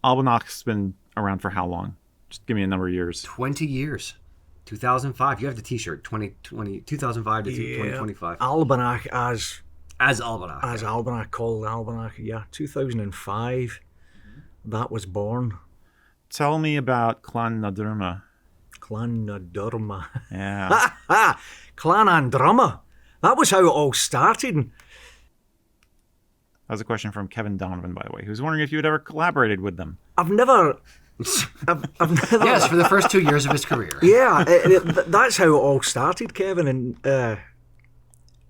Albanach's been around for how long? Just give me a number of years. 20 years. 2005. You have the T-shirt. 2005 to 2025. Albanach as Albanach. As Albanach, called Albanach, yeah. 2005, that was born. Tell me about Clan Nadurma. Clan Nadurma. Yeah. Clan Andrumma. That was how it all started. That was a question from Kevin Donovan, by the way, who's wondering if you had ever collaborated with them. I've never... Yes, for the first 2 years of his career. Yeah, that's how it all started, Kevin, and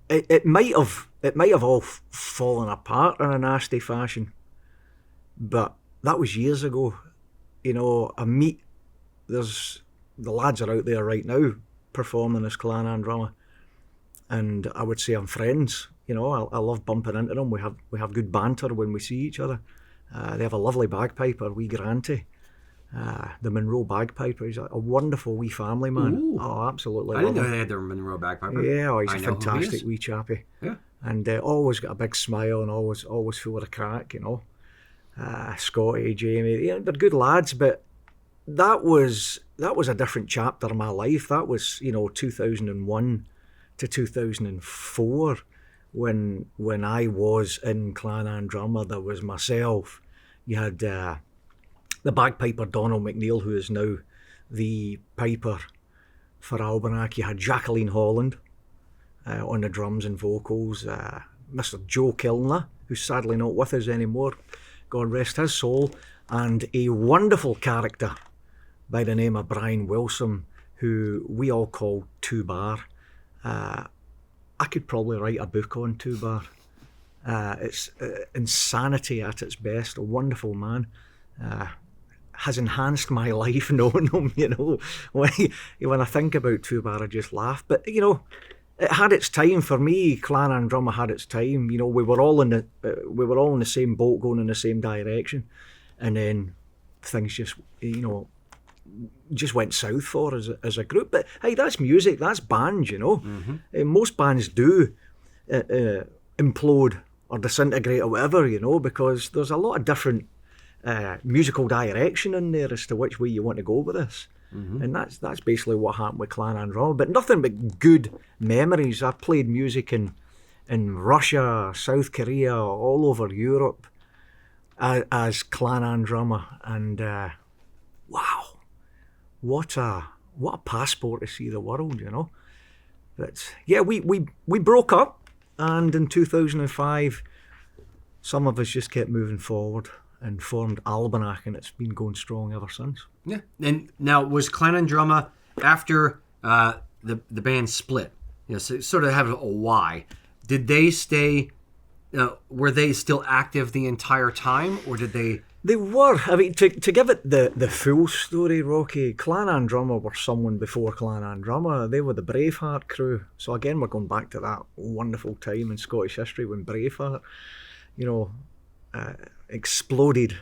it might have all fallen apart in a nasty fashion, but that was years ago. You know, there's the lads are out there right now performing as Clan Andrumma, and I would say I'm friends. You know, I love bumping into them. We have good banter when we see each other. They have a lovely bagpiper, wee Granty. The Monroe Bagpiper. He's a wonderful wee family man. Ooh. Oh, absolutely. I didn't know they had the Monroe Bagpiper. Yeah, he's a fantastic wee chappy. Yeah. And always got a big smile and always full of crack, you know. Scotty, Jamie, you know, they're good lads, but that was a different chapter of my life. That was, you know, 2001 to 2004 when I was in Clan Andrumma. There was myself. You had the bagpiper Donald McNeil, who is now the piper for Albanach. You had Jacqueline Holland on the drums and vocals. Mr. Joe Kilner, who's sadly not with us anymore, God rest his soul, and a wonderful character by the name of Brian Wilson, who we all call Two Bar. I could probably write a book on Two Bar. It's insanity at its best. A wonderful man. Has enhanced my life knowing him, you know. When I think about Two Bar, I just laugh. But, you know, it had its time for me. Clan Andrumma had its time. You know, we were all in the same boat, going in the same direction, and then things just, you know, just went south for us as a group. But hey, that's music, that's bands, you know. Mm-hmm. Most bands do implode or disintegrate or whatever, you know, because there's a lot of different musical direction in there as to which way you want to go with this. Mm-hmm. And that's basically what happened with Clan Andrumma. But nothing but good memories. I played music in Russia, South Korea, all over Europe as Clan Andrumma, and wow, what a passport to see the world, you know. But yeah, we broke up, and in 2005, some of us just kept moving forward and formed Albanach, and it's been going strong ever since. Yeah. And now, was Clan Andrumma after the band split? You know, so sort of have a why. Did they stay? Were they still active the entire time, or did they? They were. I mean, to give it the full story, Rocky, Clan Andrumma were someone before Clan Andrumma. They were the Braveheart crew. So again, we're going back to that wonderful time in Scottish history when Braveheart, you know, exploded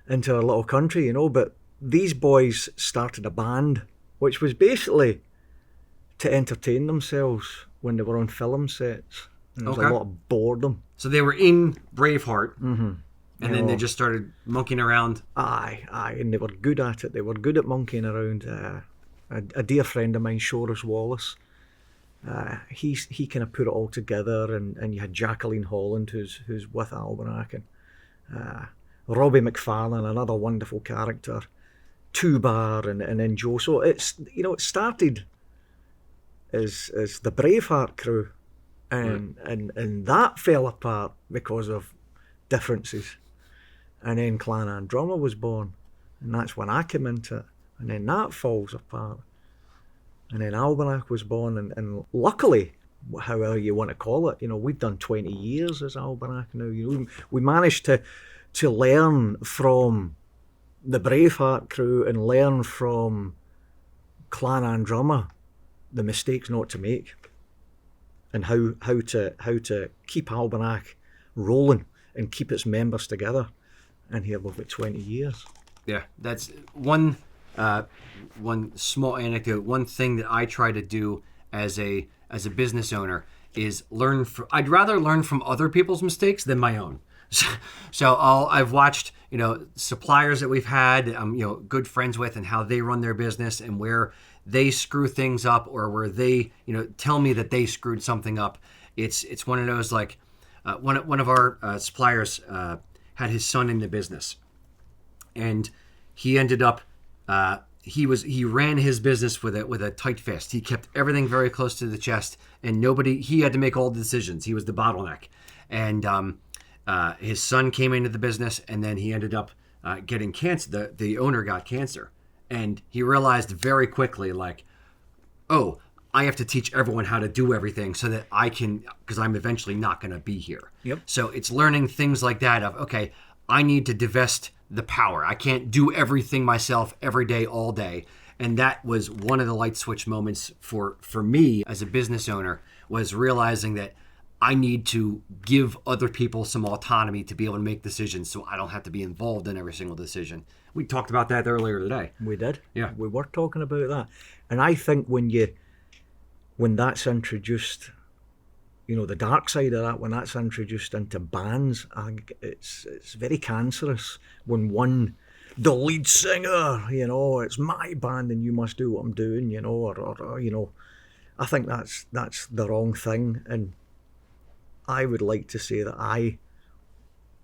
into our little country, you know. But these boys started a band, which was basically to entertain themselves when they were on film sets. And there was a lot of boredom. So they were in Braveheart, mm-hmm. And then they just started monkeying around. Aye, and they were good at it. They were good at monkeying around. A dear friend of mine, Shoris Wallace, he kind of put it all together, and you had Jacqueline Holland, who's with Albanach, and Robbie McFarlane, another wonderful character, Two Bar, and then Joe. So it's, you know, it started as the Braveheart crew, and that fell apart because of differences. And then Clan Andrumma was born, and that's when I came into it, and then that falls apart. And then Albanach was born, and luckily, however you want to call it, you know, we've done 20 years as Albanach now. You know, we managed to learn from the Braveheart crew and learn from Clan Andrumma the mistakes not to make, and how to keep Albanach rolling and keep its members together. And here we've got 20 years. Yeah, that's one small anecdote. One thing that I try to do as a business owner is learn. I'd rather learn from other people's mistakes than my own. So I've watched, suppliers that we've had, good friends with, and how they run their business and where they screw things up, or where they, tell me that they screwed something up. It's one of those, like, one of our suppliers had his son in the business, and he ended up he ran his business with a tight fist. He kept everything very close to the chest, and he had to make all the decisions. He was the bottleneck, and his son came into the business, and then he ended up getting cancer. The owner got cancer, and he realized very quickly, like, oh, I have to teach everyone how to do everything so that I can, because I'm eventually not going to be here. Yep. So it's learning things like that of, okay, I need to divest the power. I can't do everything myself every day, all day. And that was one of the light switch moments for me as a business owner, was realizing that I need to give other people some autonomy to be able to make decisions, so I don't have to be involved in every single decision. We talked about that earlier today. We did. Yeah. We were talking about that. And I think when that's introduced, the dark side of that, when that's introduced into bands, I think it's very cancerous when the lead singer, it's my band and you must do what I'm doing, or I think that's the wrong thing. And I would like to say that I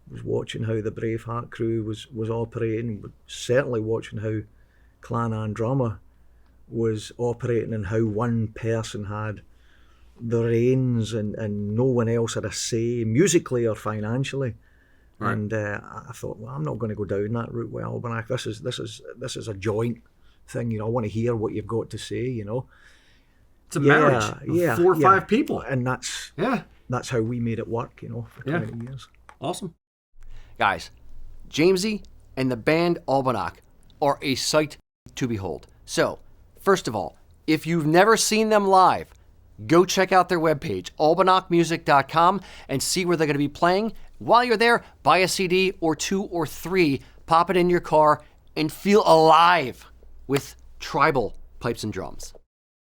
was watching how the Braveheart crew was operating, but certainly watching how Clan Andromeda was operating, and how one person had the reins and no one else had a say musically or financially. Right. And I thought, well, I'm not going to go down that route with Albanach. This is a joint thing. I want to hear what you've got to say. It's a marriage of 4 or 5 people, and that's how we made it work. For 20 years. Awesome, guys. Jamesie and the band Albanach are a sight to behold. So, first of all, if you've never seen them live, go check out their webpage, albanachmusic.com, and see where they're going to be playing. While you're there, buy a CD or 2 or 3, pop it in your car, and feel alive with tribal pipes and drums.